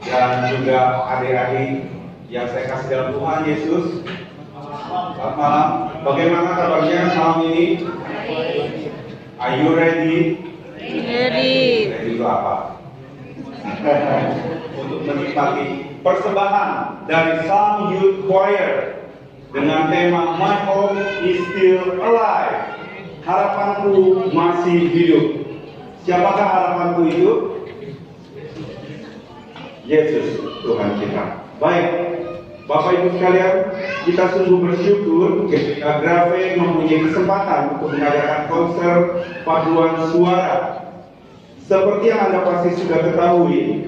dan juga adik-adik yang saya kasih dalam Tuhan Yesus. Selamat malam. Bagaimana kabarnya malam ini? Are you ready? Ready. Ready itu apa? Untuk menikmati persembahan dari Psalm Youth Choir dengan tema My Hope is Still Alive. Harapanku masih hidup. Siapakah harapanku itu? Yesus Tuhan kita. Baik, Bapak Ibu sekalian, kita sungguh bersyukur ketika Grave mempunyai kesempatan untuk mengadakan konser paduan suara. Seperti yang Anda pasti sudah ketahui,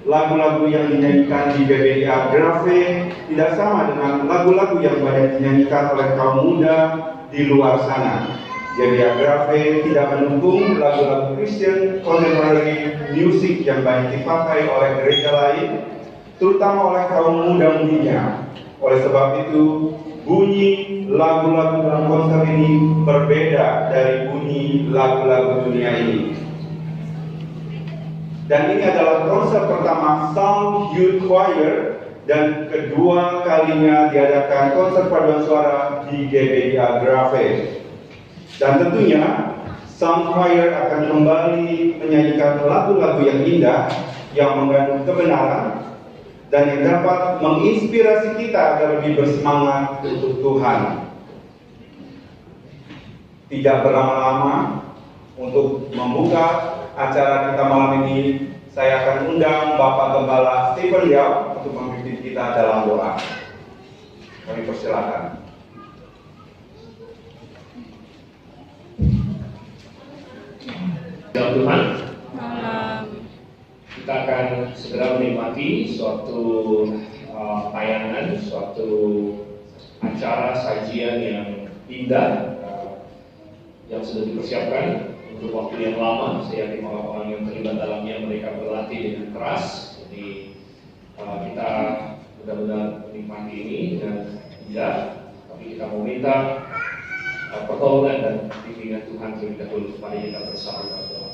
lagu-lagu yang dinyanyikan di GBIA Grave tidak sama dengan lagu-lagu yang banyak dinyanyikan oleh kaum muda di luar sana. GBIA Grave tidak mendukung lagu-lagu Christian contemporary music yang banyak dipakai oleh gereja lain, terutama oleh kaum muda-mudinya. Oleh sebab itu, bunyi lagu-lagu dalam konser ini berbeda dari bunyi lagu-lagu dunia ini. Dan ini adalah konser pertama Psalm Youth Choir dan kedua kalinya diadakan konser paduan suara di GBIA Grave. Dan tentunya Psalm Choir akan kembali menyanyikan lagu-lagu yang indah, yang mengandung kebenaran, dan yang dapat menginspirasi kita agar lebih bersemangat untuk Tuhan. Tidak berlama-lama, untuk membuka acara kita malam ini, saya akan undang Bapak Gembala Stephen Yao untuk memimpin kita dalam doa. Kami persilakan. Dalam Tuhan, Malam. kita akan segera menikmati suatu tayangan, suatu acara sajian yang indah yang sudah dipersiapkan untuk waktu yang lama. Saya yakin orang-orang yang terlibat dalamnya mereka berlatih dengan keras. Jadi kita benar-benar menikmati ini dengan indah. Tapi kita mau minta pertolongan dan bimbingan Tuhan terlebih dahulu kepada kita bersama berdoa.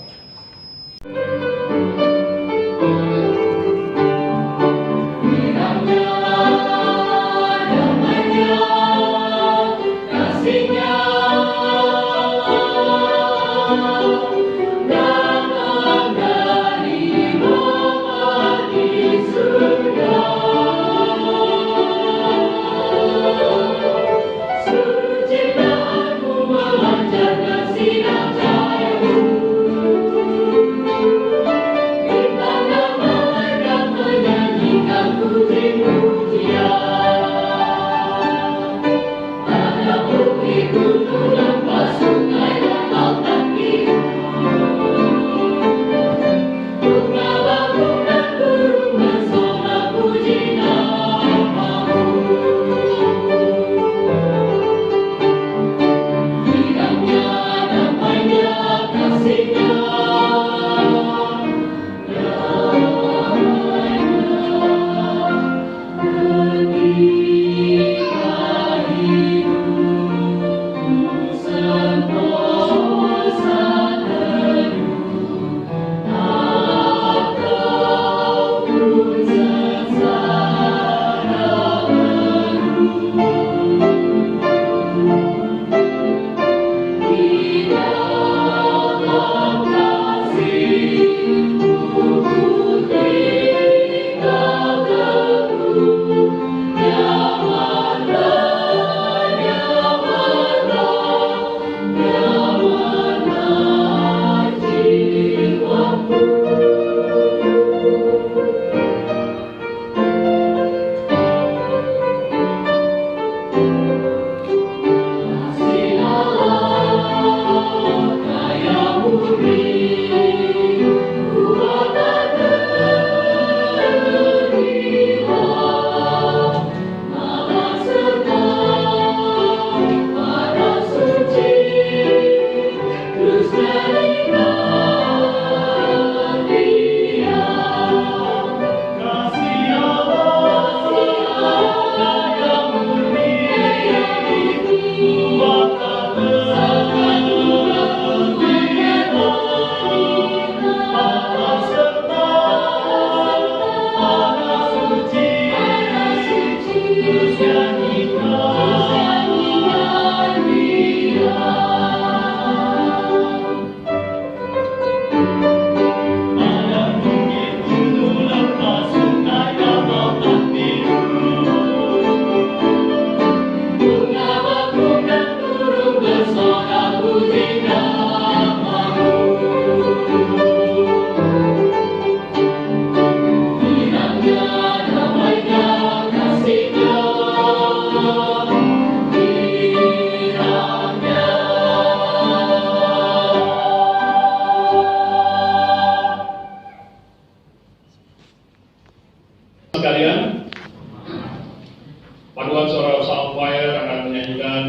choir akan menyanyikan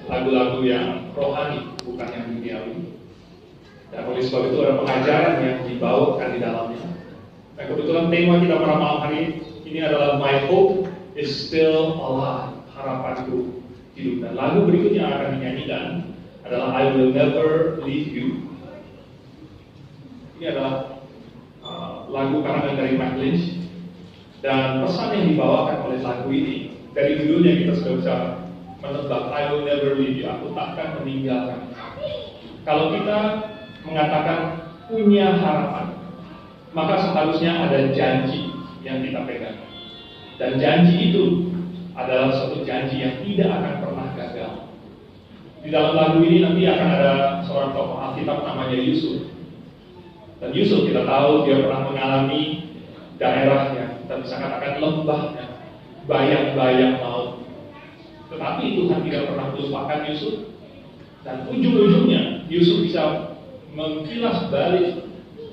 lagu-lagu yang rohani, bukan yang duniawi. Dan oleh sebab itu ada pengajaran yang dibawakan di dalamnya. Nah, kebetulan tema kita pada malam hari ini adalah My Hope is Still Alive, harapanku hidup. Dan lagu berikutnya yang akan dinyanyikan adalah I Will Never Leave You. Ini adalah lagu karangan dari Mike Lynch. Dan pesan yang dibawakan oleh lagu ini, dari judulnya kita sudah bisa menebak, I will never leave you, aku takkan meninggalkan. Kalau kita mengatakan punya harapan, maka seharusnya ada janji yang kita pegang. Dan janji itu adalah suatu janji yang tidak akan pernah gagal. Di dalam lagu ini nanti akan ada seorang tokoh Alkitab namanya Yusuf. Dan Yusuf kita tahu dia pernah mengalami daerah yang kita bisa katakan lembahnya, bayang-bayang maut. Tetapi Tuhan tidak pernah melupakan Yusuf. Dan ujung-ujungnya Yusuf bisa mengkilas balik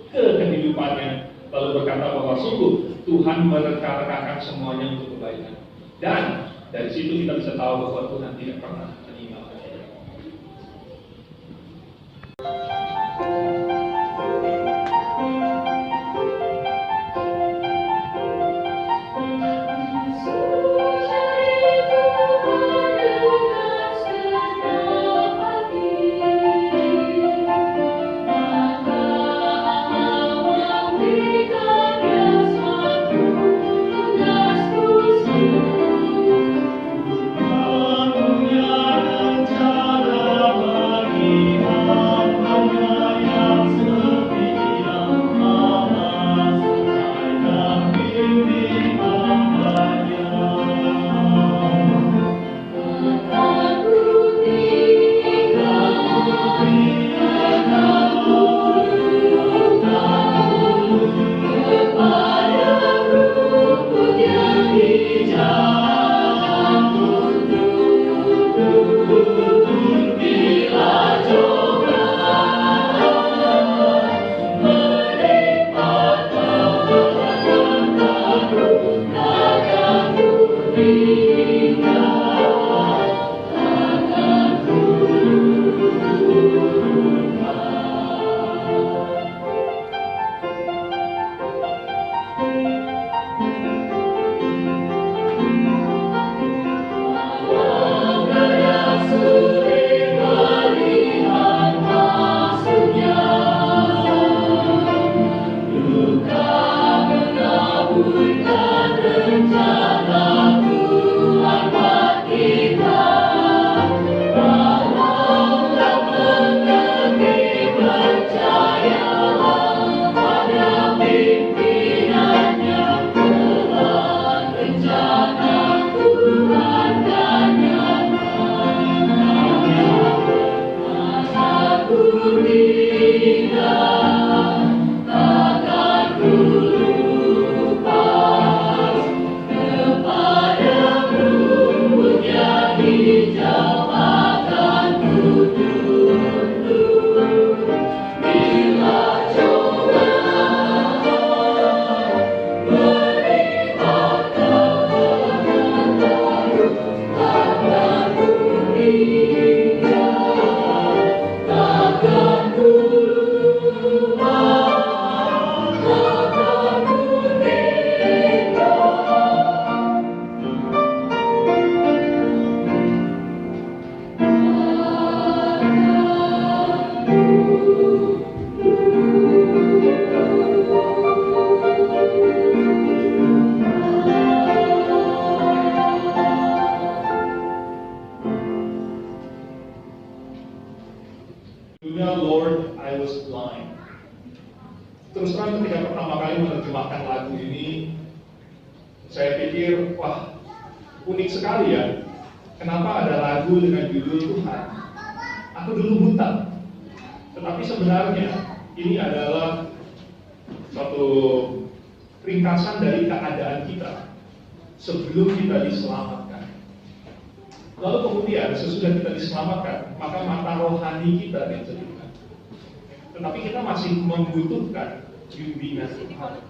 ke kehidupannya, lalu berkata bahwa sungguh Tuhan merencanakan semuanya untuk kebaikan. Dan dari situ kita bisa tahu bahwa Tuhan tidak pernah meninggalkan kita. Lord, I was blind. Terus terang ketika pertama kali menerjemahkan lagu ini, saya pikir, wah, unik sekali ya. Kenapa ada lagu dengan judul Tuhan? Aku dulu buta. Tetapi sebenarnya ini adalah suatu ringkasan dari keadaan kita sebelum kita diselamatkan. Lalu kemudian sesudah kita diselamatkan, maka mata rohani kita diceritakan. Tetapi kita masih membutuhkan bimbingan Tuhan.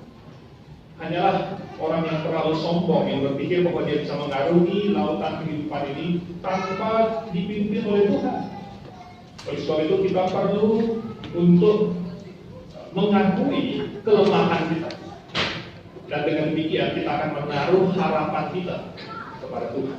hanyalah orang yang terlalu sombong yang berpikir bahwa dia bisa mengarungi lautan kehidupan ini tanpa dipimpin oleh Tuhan. Oleh sebab itu kita perlu untuk mengakui kelemahan kita, dan dengan demikian kita akan menaruh harapan kita kepada Tuhan.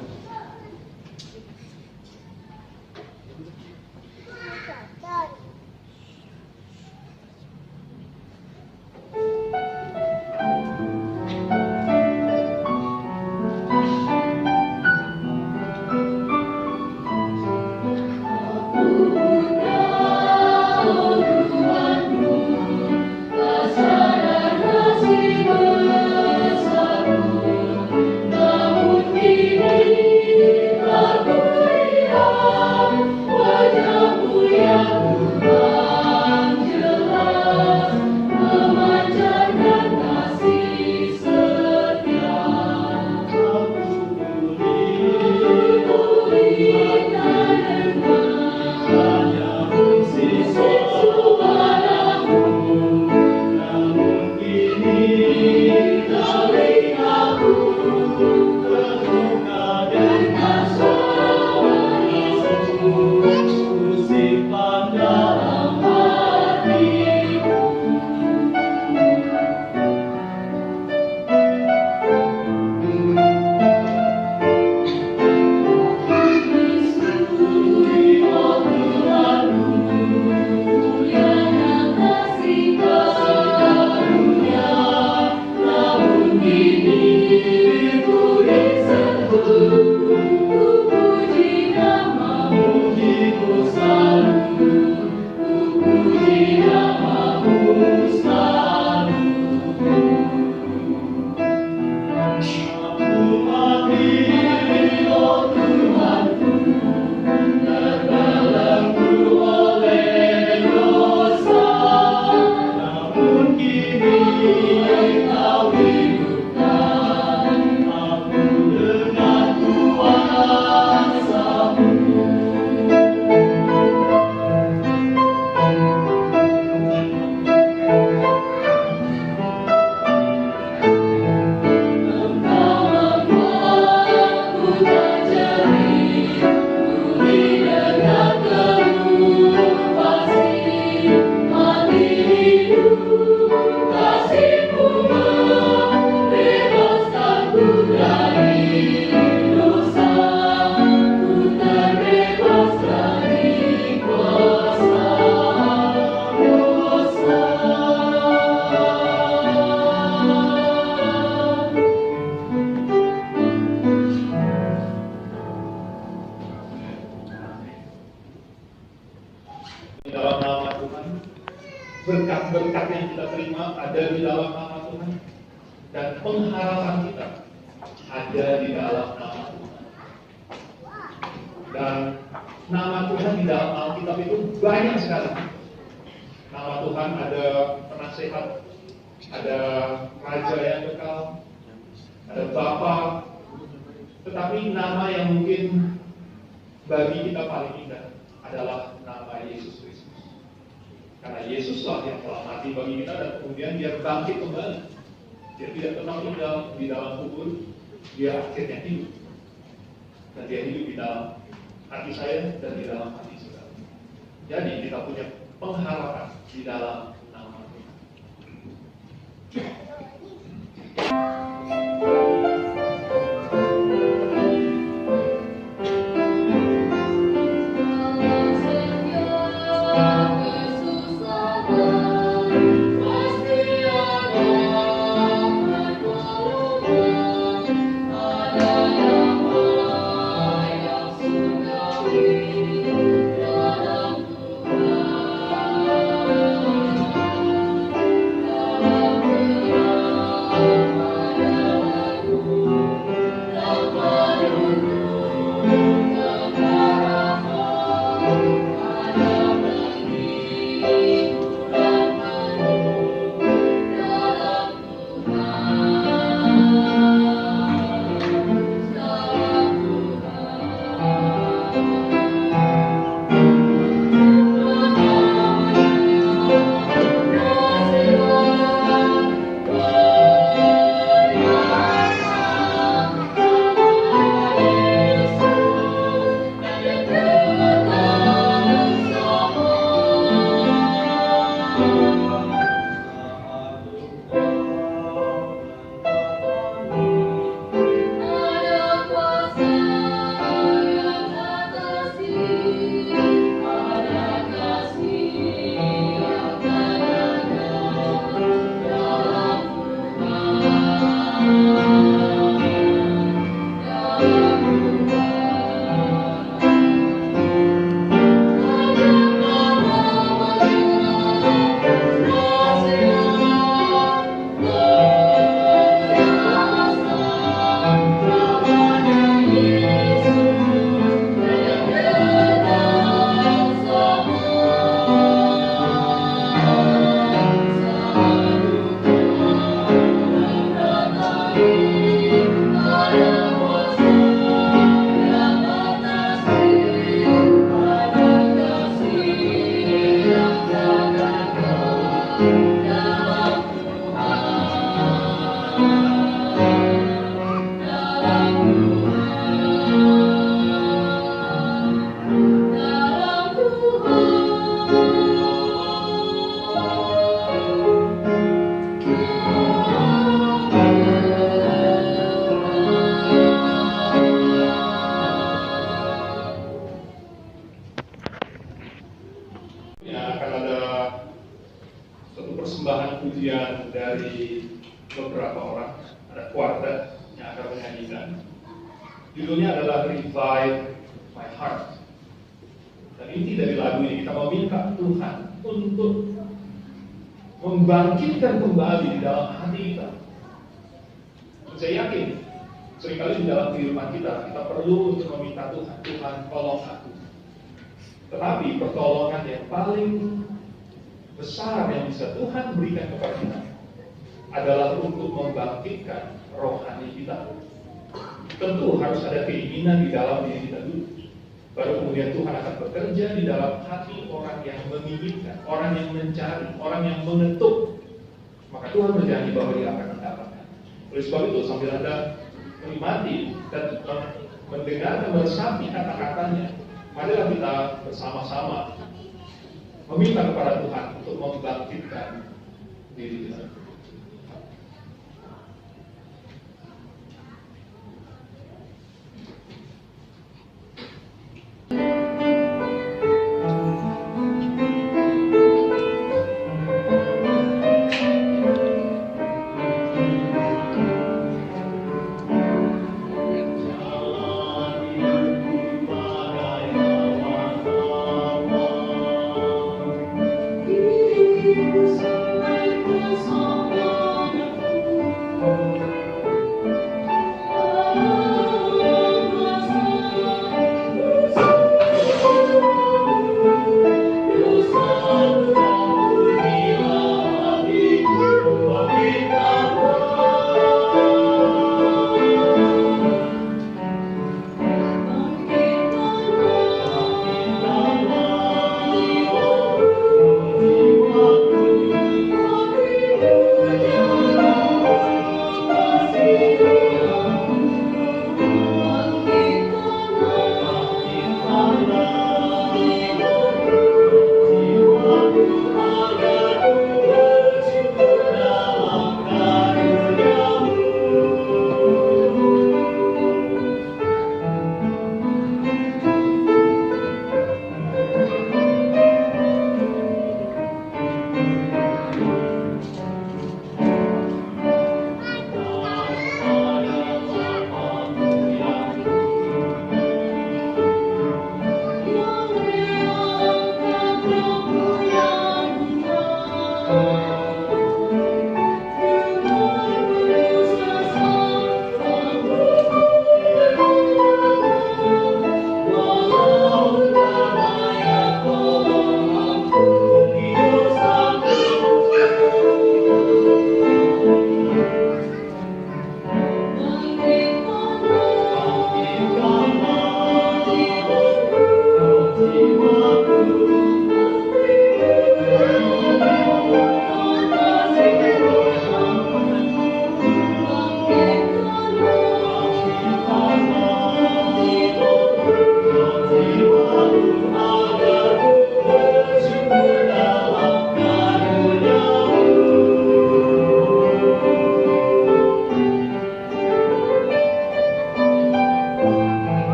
Berkat-berkat yang kita terima ada di dalam nama Tuhan, dan pengharapan kita ada di dalam nama Tuhan. Dan nama Tuhan di dalam Alkitab itu banyak sekali. Nama Tuhan ada penasehat, ada raja yang kekal, ada Bapa, tetapi nama yang mungkin bagi kita paling indah adalah nama Yesus Kristus. Karena Yesuslah yang telah mati bagi kita dan kemudian dia bangkit kembali. Dia tidak pernah tinggal di dalam kubur, dia akhirnya hidup. Dan dia hidup di dalam hati saya dan di dalam hati saudara. Jadi kita punya pengharapan di dalam nama Tuhan. Dalam Tuhan pujian dari beberapa orang, ada kuartet yang akan menyanyikan. Judulnya adalah Revive My Heart. Dan inti dari lagu ini kita meminta Tuhan untuk membangkitkan kembali di dalam hati kita. Saya yakin seringkali di dalam kehidupan kita perlu untuk meminta Tuhan, Tuhan tolong aku. Tetapi pertolongan yang paling besar yang bisa Tuhan berikan kepada kita adalah untuk membangkitkan rohani kita. Tentu harus ada keinginan di dalam diri kita dulu. Baru kemudian Tuhan akan bekerja di dalam hati orang yang menginginkan, orang yang mencari, orang yang mengetuk. Maka Tuhan berjanji bahwa dia akan mendapatkan. Oleh sebab itu, sambil Anda menikmati dan mendengar dan meresapi kata-katanya, marilah kita bersama-sama meminta kepada Tuhan untuk membangkitkan diri kita.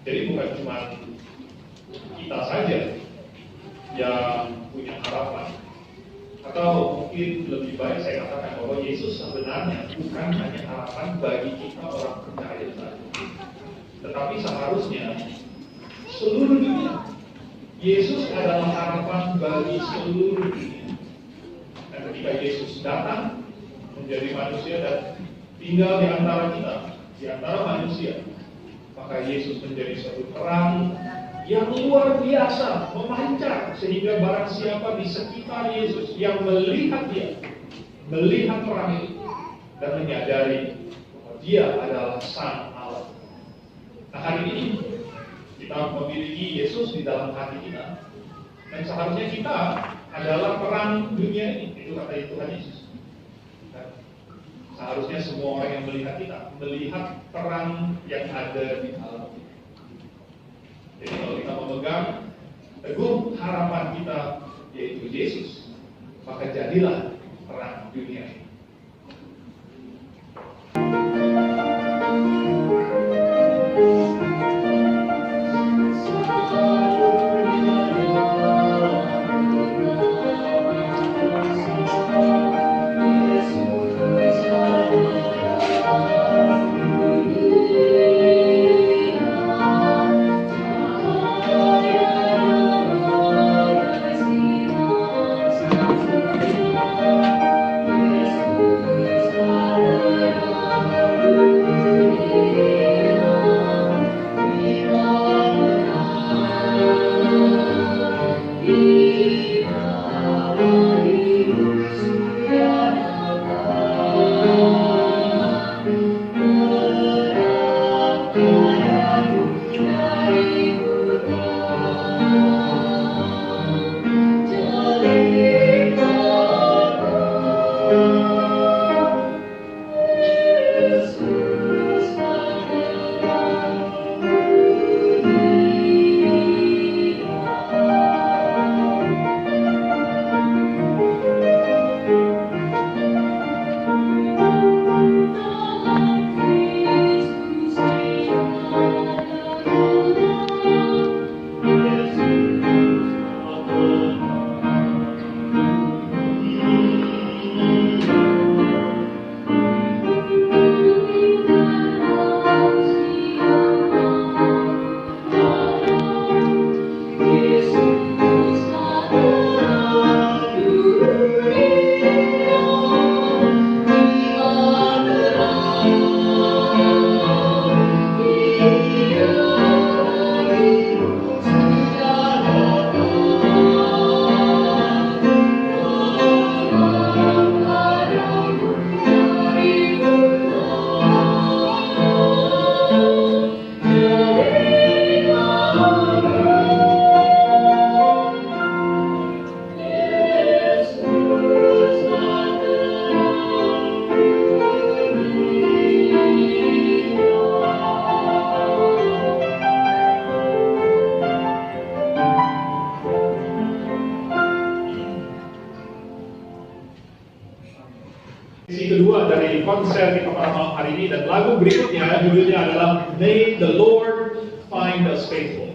Jadi bukan cuma kita saja yang punya harapan, atau mungkin lebih baik saya katakan bahwa Yesus sebenarnya bukan hanya harapan bagi kita orang percaya saja, tetapi seharusnya seluruh dunia. Yesus adalah harapan bagi seluruh dunia. Dan ketika Yesus datang menjadi manusia dan tinggal di antara kita, di antara manusia, maka Yesus menjadi suatu terang yang luar biasa, memancar, sehingga barang siapa di sekitar Yesus yang melihat dia, melihat terang itu, dan menyadari bahwa dia adalah Sang Allah. Nah, hari ini kita memiliki Yesus di dalam hati kita, dan seharusnya kita adalah terang dunia ini. Itu kata Tuhan Yesus. Dan seharusnya semua orang yang melihat kita melihat terang yang ada di dalam kita. Jadi kalau kita memegang teguh harapan kita, yaitu Yesus, maka jadilah terang dunia. Sesi kedua dari konser kita pada malam hari ini, dan lagu berikutnya judulnya adalah May the Lord Find Us Faithful.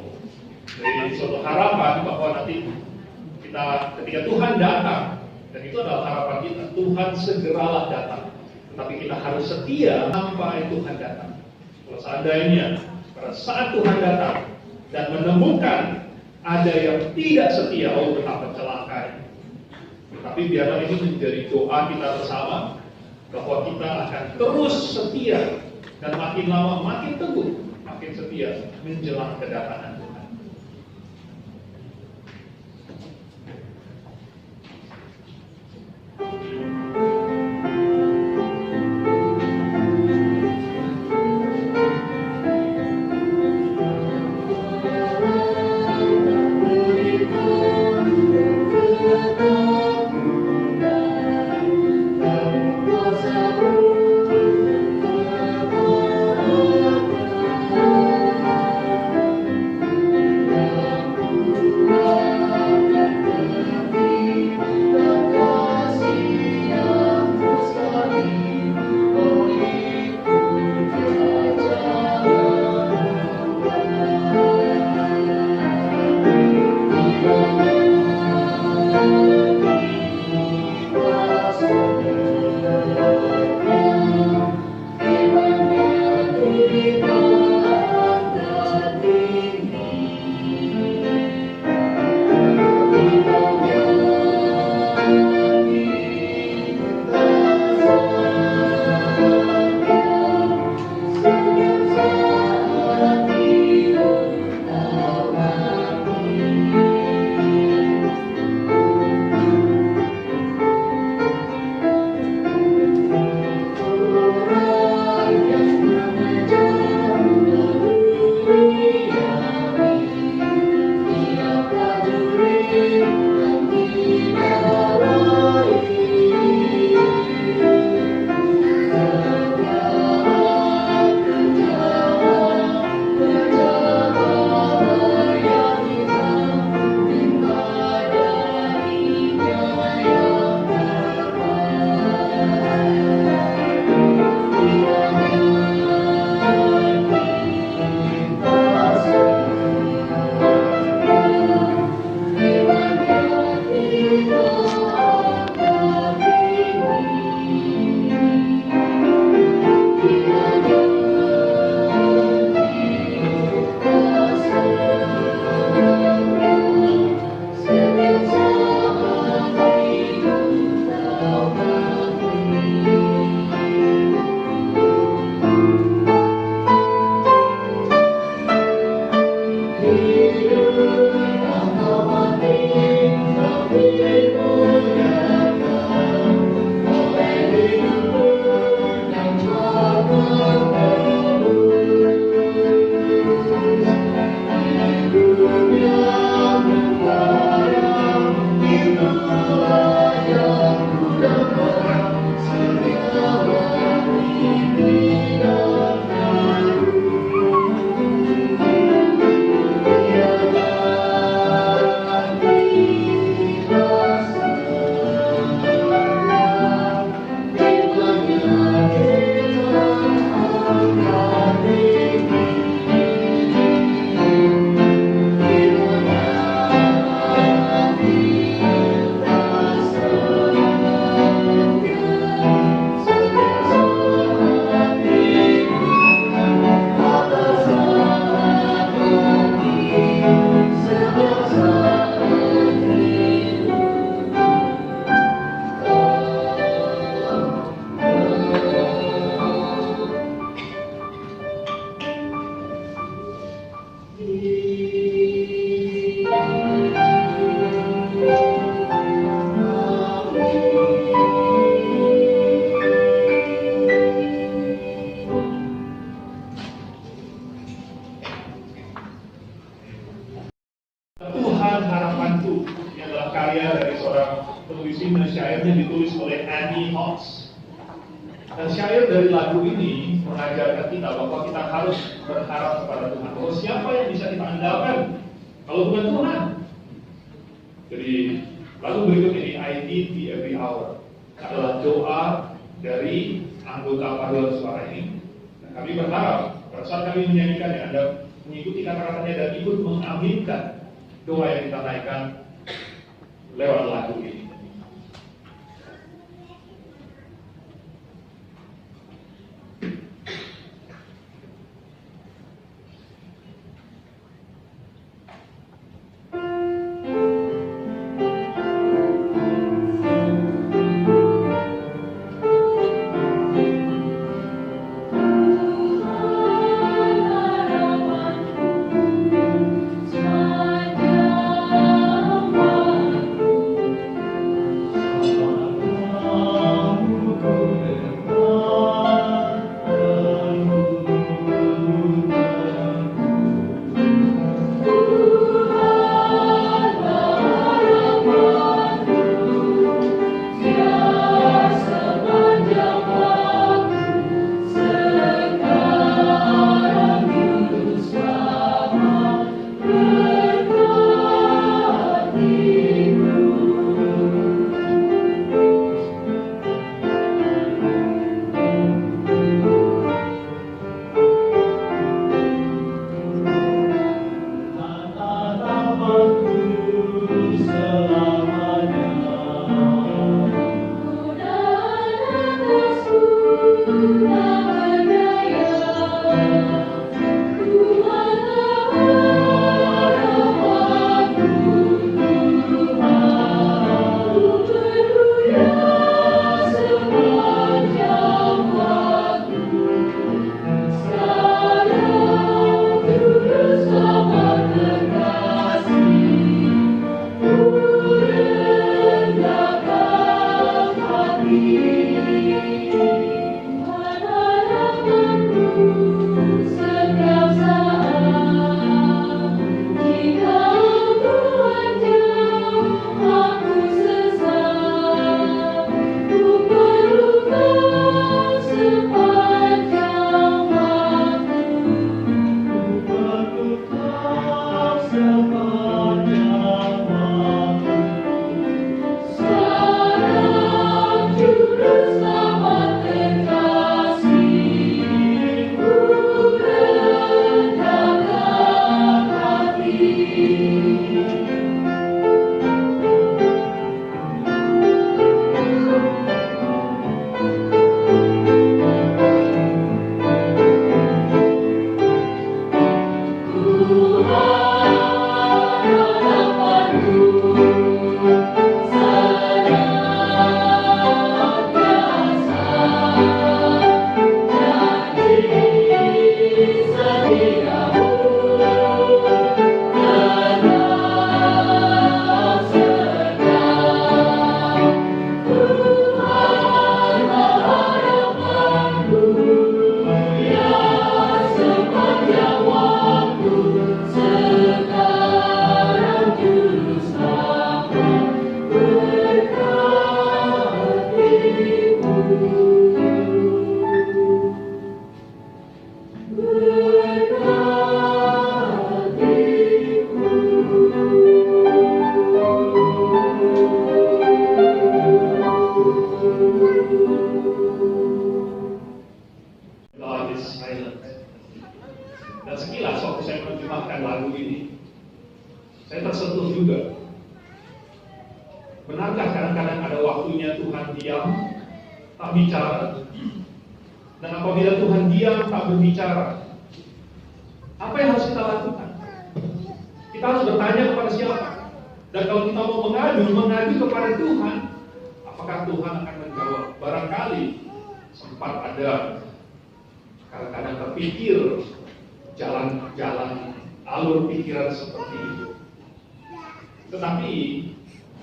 Jadi suatu harapan bahwa nanti kita ketika Tuhan datang, dan itu adalah harapan kita, Tuhan segeralah datang. Tetapi kita harus setia sampai Tuhan datang. Kalau seandainya pada saat Tuhan datang dan menemukan ada yang tidak setia, oh betapa celaka. Tapi biarlah ini menjadi doa kita bersama, bahwa kita akan terus setia dan makin lama makin teguh, makin setia menjelang kedatangan Tuhan. Tuhan Harapanku, ini adalah karya dari seorang penulis himne, syairnya ditulis oleh Annie Hawks. Dan syair dari lagu ini mengajarkan kita bahwa kita harus berharap kepada Tuhan. Bahwa siapa yang bisa kita andalkan kalau bukan Tuhan? Jadi lagu berikut ini, I Need Thee Every Hour, adalah doa dari anggota paduan suara ini. Dan kami berharap pada saat kami menyanyikannya, Anda mengikuti kata-katanya dan ikut mengaminkan doa yang kita naikkan lewat lagu ini. Saya tersentuh juga. Benarkah kadang-kadang ada waktunya Tuhan diam, tak bicara? Dan apabila Tuhan diam, tak berbicara, apa yang harus kita lakukan? Kita harus bertanya kepada siapa? Dan kalau kita mau mengadu kepada Tuhan, apakah Tuhan akan menjawab? Barangkali sempat ada kadang-kadang terpikir jalan-jalan alur pikiran seperti itu. Tetapi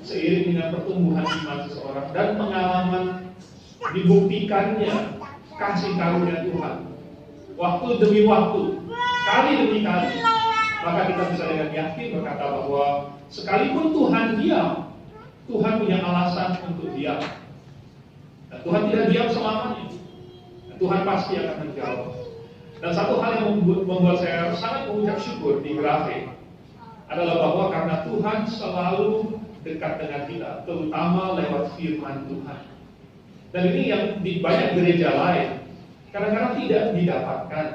seiring dengan pertumbuhan iman seseorang dan pengalaman dibuktikannya kasih karunia Tuhan, waktu demi waktu, kali demi kali, maka kita bisa dengan yakin berkata bahwa sekalipun Tuhan diam, Tuhan punya alasan untuk diam. Dan Tuhan tidak diam selamanya. Dan Tuhan pasti akan menjawab. Dan satu hal yang membuat saya sangat mengucap syukur di Grafe adalah bahwa karena Tuhan selalu dekat dengan kita, terutama lewat firman Tuhan. Dan ini yang di banyak gereja lain kadang-kadang tidak didapatkan.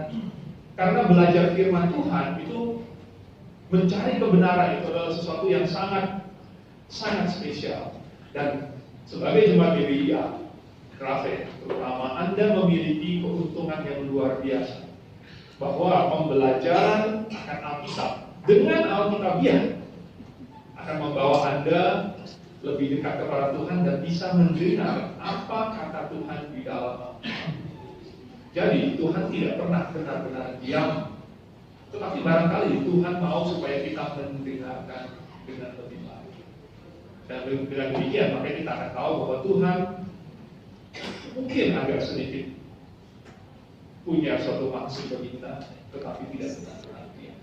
Karena belajar firman Tuhan itu, mencari kebenaran itu adalah sesuatu yang sangat spesial. Dan sebagai jemaat GBIA Grafe terutama, Anda memiliki keuntungan yang luar biasa, bahwa pembelajaran akan Alkitab dengan Alkitabiah akan membawa Anda lebih dekat kepada Tuhan dan bisa mendengar apa kata Tuhan di dalam Alkitab. Jadi Tuhan tidak pernah benar-benar diam, tetapi barangkali Tuhan mau supaya kita mendengarkan dengan lebih baik. Dan dengan demikian maka kita akan tahu bahwa Tuhan mungkin agak sedikit punya suatu maksud bagi kita, tetapi tidak benar-benar diam.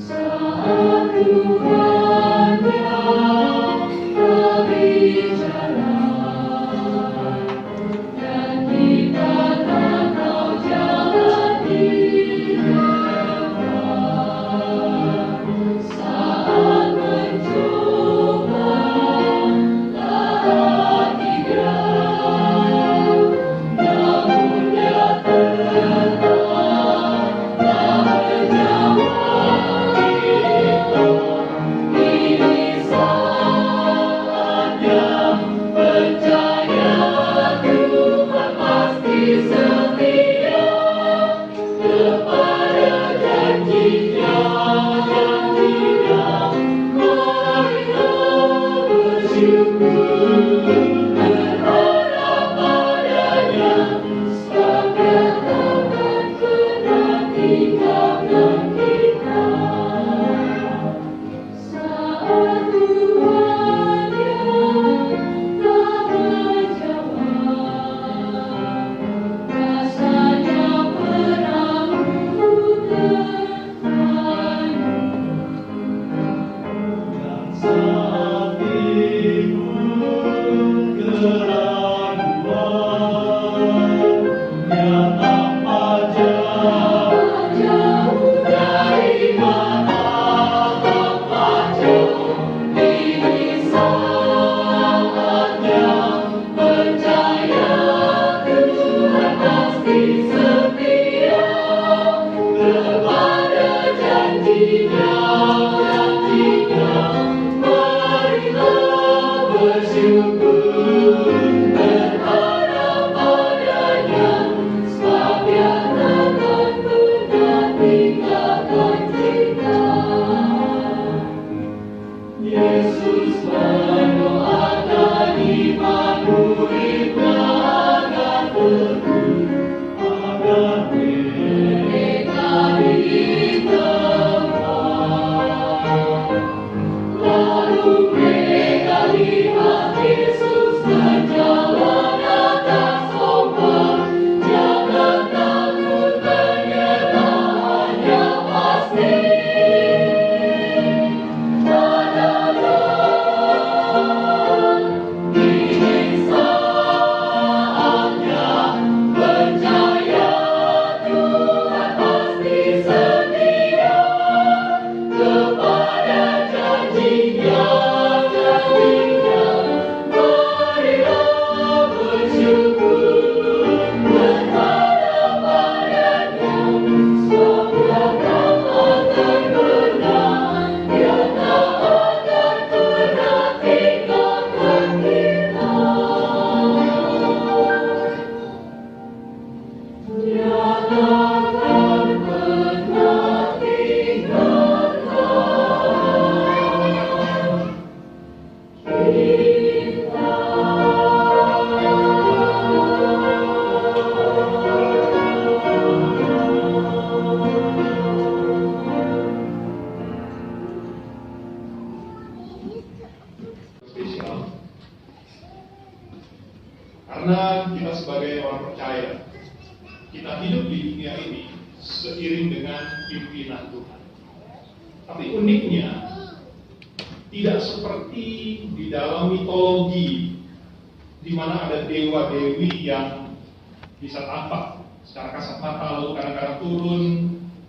Saat Tuhan yang Karena kita sebagai orang percaya, kita hidup di dunia ini seiring dengan pimpinan Tuhan. Tapi uniknya, tidak seperti di dalam mitologi, di mana ada dewa-dewi yang bisa tampak secara kasat mata, lalu kadang-kadang turun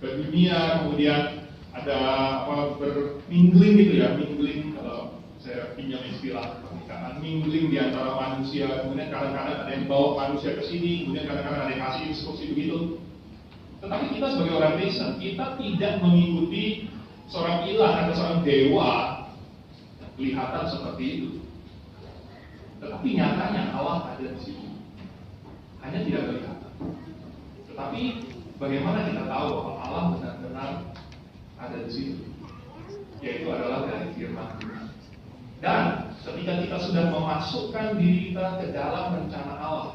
ke dunia, kemudian ada bermingling gitu ya, mingling, kalau saya pinjam istilah pernikahan, mingling di antara manusia, kemudian kadang-kadang ada yang bawa manusia ke sini, kemudian kadang-kadang ada yang kasih instruksi begitu. Tetapi kita sebagai orang Kristen, kita tidak mengikuti seorang ilah atau seorang dewa yang kelihatan seperti itu. Tetapi nyatanya Allah ada di situ, hanya tidak kelihatan. Tetapi bagaimana kita tahu bahwa Allah benar-benar ada di situ? Yaitu adalah dari firman Tuhan. Dan ketika kita sudah memasukkan diri kita ke dalam rencana Allah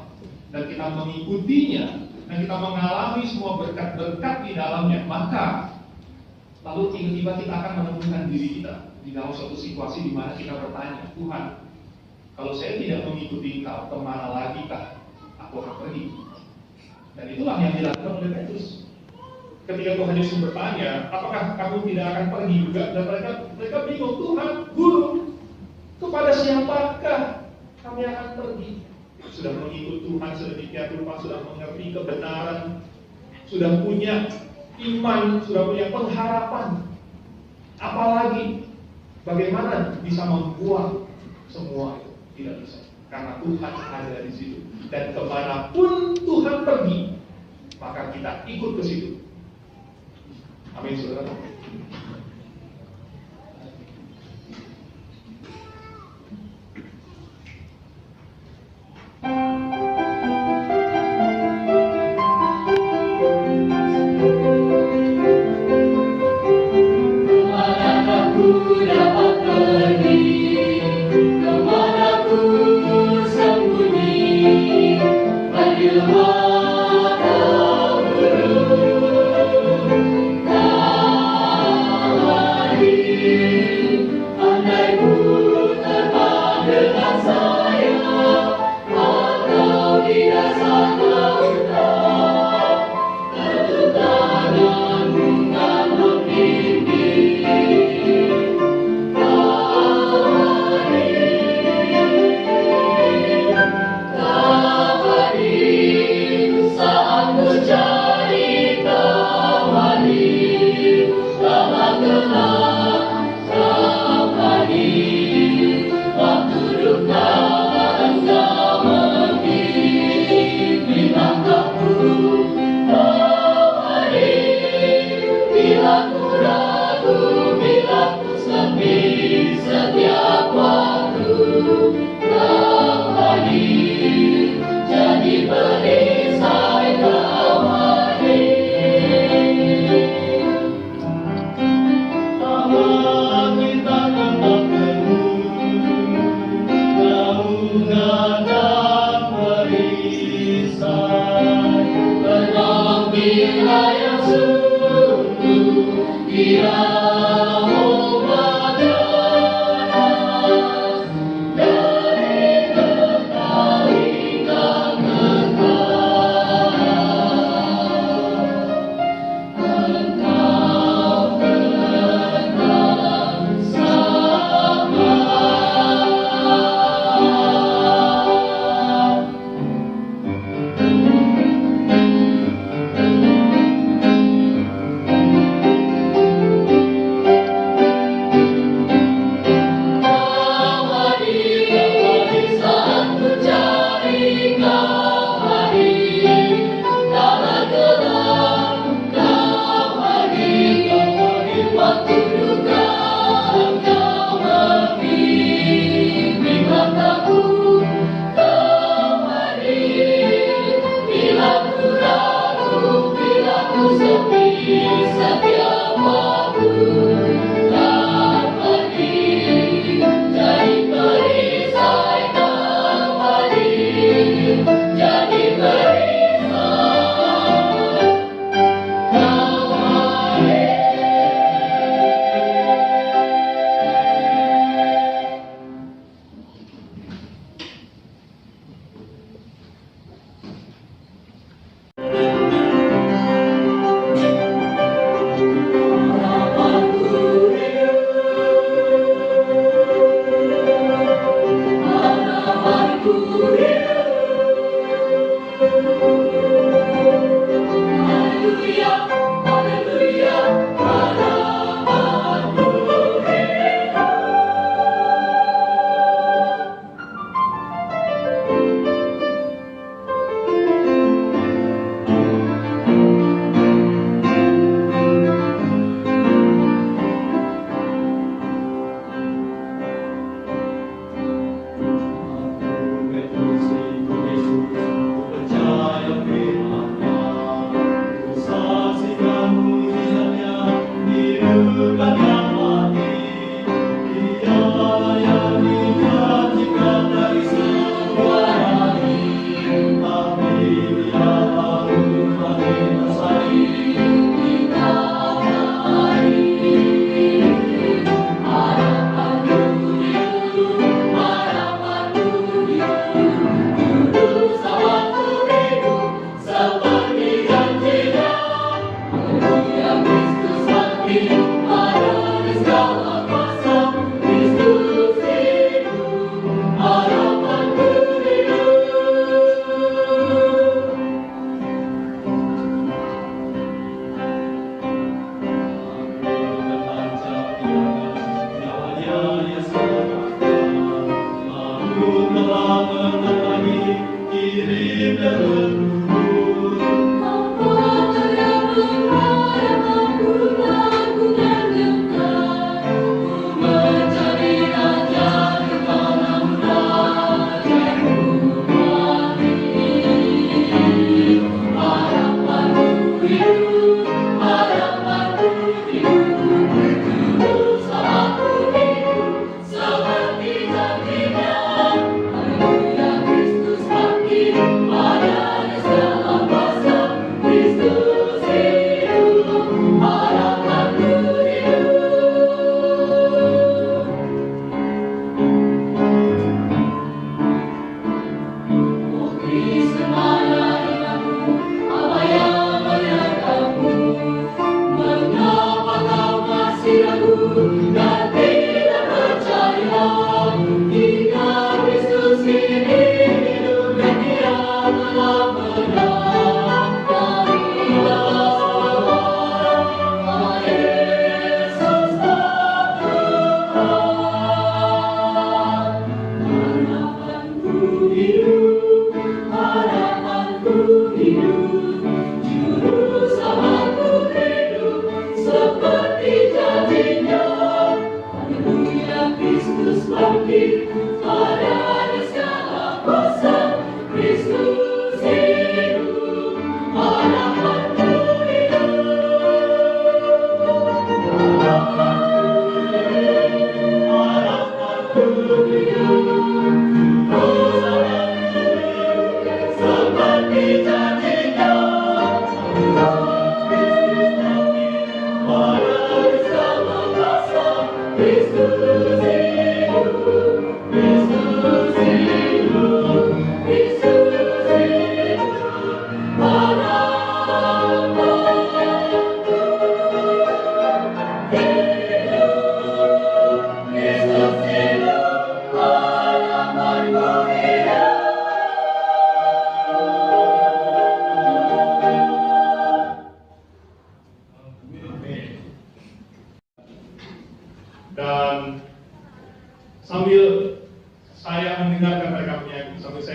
dan kita mengikutinya dan kita mengalami semua berkat-berkat di dalamnya, maka lalu tiba-tiba kita akan menemukan diri kita di dalam suatu situasi di mana kita bertanya, Tuhan, kalau saya tidak mengikuti Engkau, kemana lagi kah aku akan pergi? Dan itulah yang dilakukan oleh Petrus. Ketika Tuhan Yesus bertanya, apakah kamu tidak akan pergi juga? Dan mereka bingung, Tuhan, Guru, kepada siapakah kami akan pergi? Sudah mengikut Tuhan sedemikian rupa, sudah mengerti kebenaran, sudah punya iman, sudah punya pengharapan. Apalagi bagaimana bisa membuang semua itu? Tidak bisa, karena Tuhan ada di situ. Dan kemanapun Tuhan pergi, maka kita ikut ke situ. Amin, saudara. Kau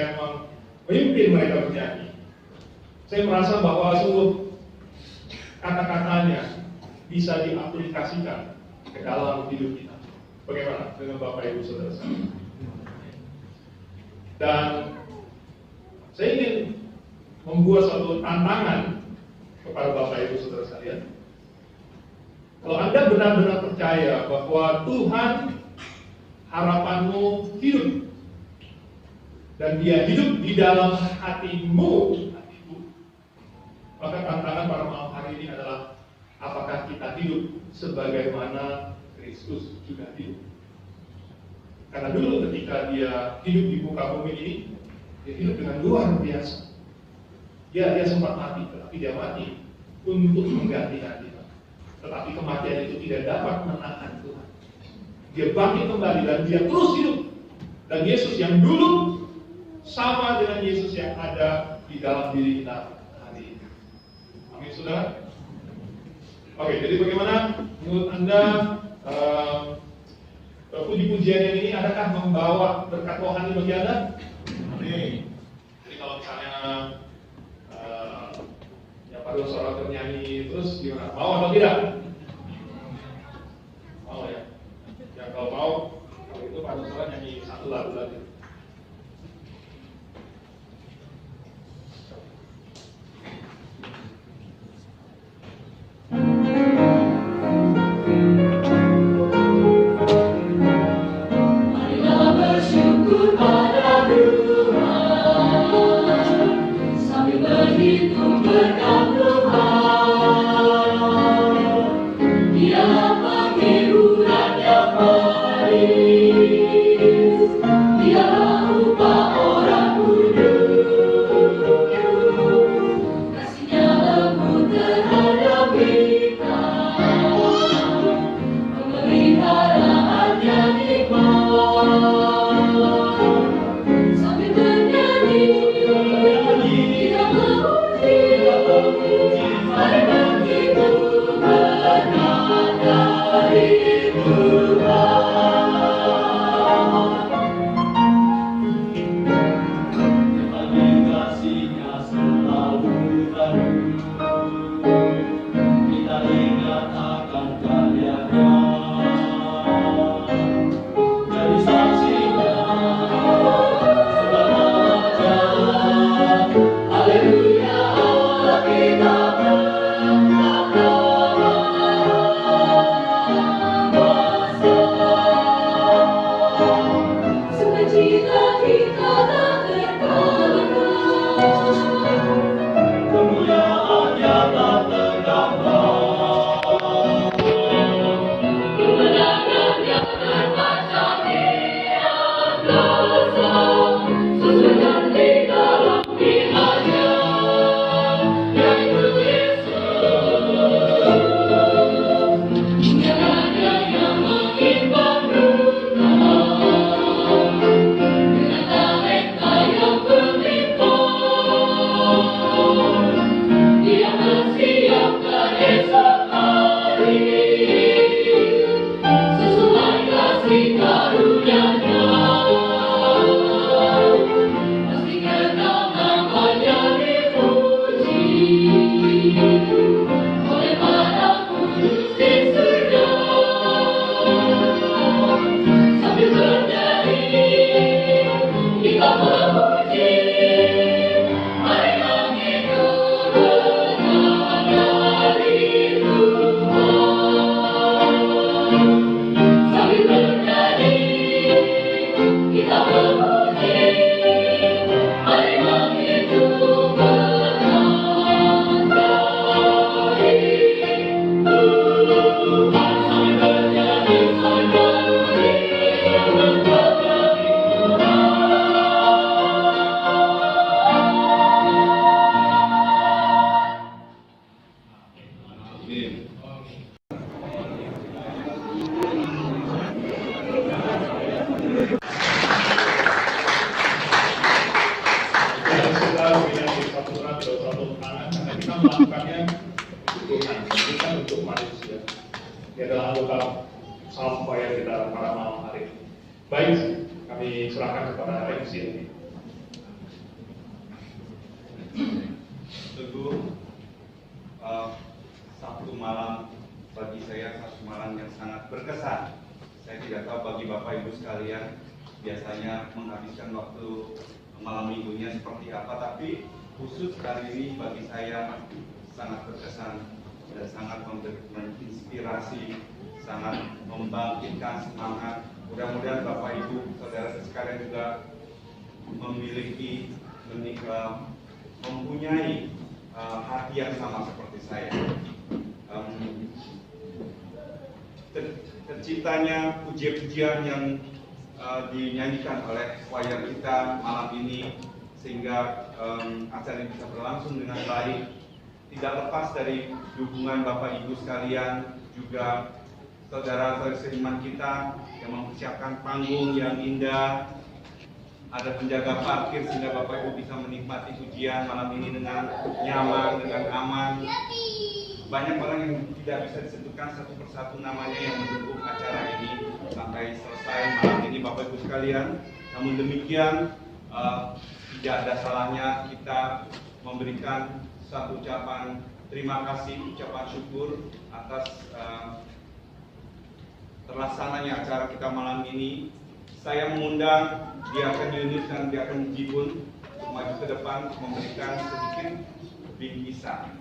saya memimpin mereka bernyanyi, saya merasa bahwa seluruh kata-katanya bisa diaplikasikan ke dalam hidup kita. Bagaimana dengan Bapak Ibu Saudara sekalian? Dan saya ingin membuat suatu tantangan kepada Bapak Ibu Saudara sekalian. Kalau Anda benar-benar percaya bahwa Tuhan harapanmu hidup dan Dia hidup di dalam hatimu, maka tantangan pada malam hari ini adalah apakah kita hidup sebagaimana Kristus juga hidup. Karena dulu ketika Dia hidup di muka bumi ini, Dia hidup dengan luar biasa. Dia sempat mati, tetapi Dia mati untuk menggantikan kita. Tetapi kematian itu tidak dapat menahan Tuhan. Dia bangkit kembali dan Dia terus hidup. Dan Yesus yang dulu sama dengan Yesus yang ada di dalam diri kita hari ini. Amin, saudara. Oke, jadi bagaimana menurut Anda puji-pujian yang ini adakah membawa berkat rohani bagi Anda? Amin. Jadi kalau misalnya pada suara bernyanyi terus gimana? Mau atau tidak? Mau ya? Ya kalau mau, kalau itu pada suara nyanyi satu lagu lagi. Marilah bersyukur pada Tuhan sambil berhitung berkat. melakukannya untuk Tuhan, bukan untuk manusia. Ini adalah anggota sampai kita pada malam hari ini. Baik, kami serahkan kepada MC ini. Sungguh Sabtu malam bagi saya satu malam yang sangat berkesan. Saya tidak tahu bagi Bapak Ibu sekalian biasanya menghabiskan waktu malam minggunya seperti apa, tapi khusus kali ini bagi saya sangat berkesan dan sangat menginspirasi, sangat membangkitkan semangat. Mudah-mudahan Bapak Ibu saudara sekalian juga memiliki mempunyai hati yang sama seperti saya. Terciptanya pujian-pujian yang dinyanyikan oleh choir kita malam ini sehingga acara ini bisa berlangsung dengan baik, tidak lepas dari dukungan Bapak Ibu sekalian, juga saudara-saudara seiman kita yang mempersiapkan panggung yang indah. Ada penjaga parkir sehingga Bapak Ibu bisa menikmati pujian malam ini dengan nyaman, dengan aman. Banyak orang yang tidak bisa disebutkan satu persatu namanya yang mendukung acara ini sampai selesai malam ini Bapak Ibu sekalian. Namun demikian tidak ada salahnya kita memberikan satu ucapan terima kasih, ucapan syukur atas terlaksananya acara kita malam ini. Saya mengundang Diakon Yunus dan Diakon Jibun untuk maju ke depan memberikan sedikit bingkisan.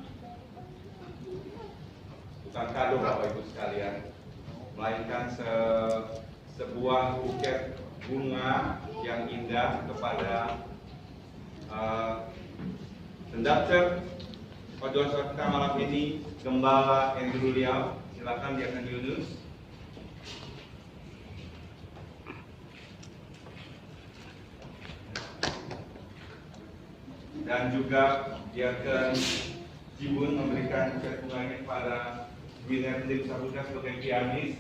Bukan kado Bapak Ibu sekalian, melainkan sebuah buket bunga yang indah kepada konduktor paduan kita malam ini, Gembala Andrew Liao. Silakan Diakon Yunus. Dan juga Diakon Jibun memberikan buket bunganya kepada Winner Tim Sabuka sebagai pianis.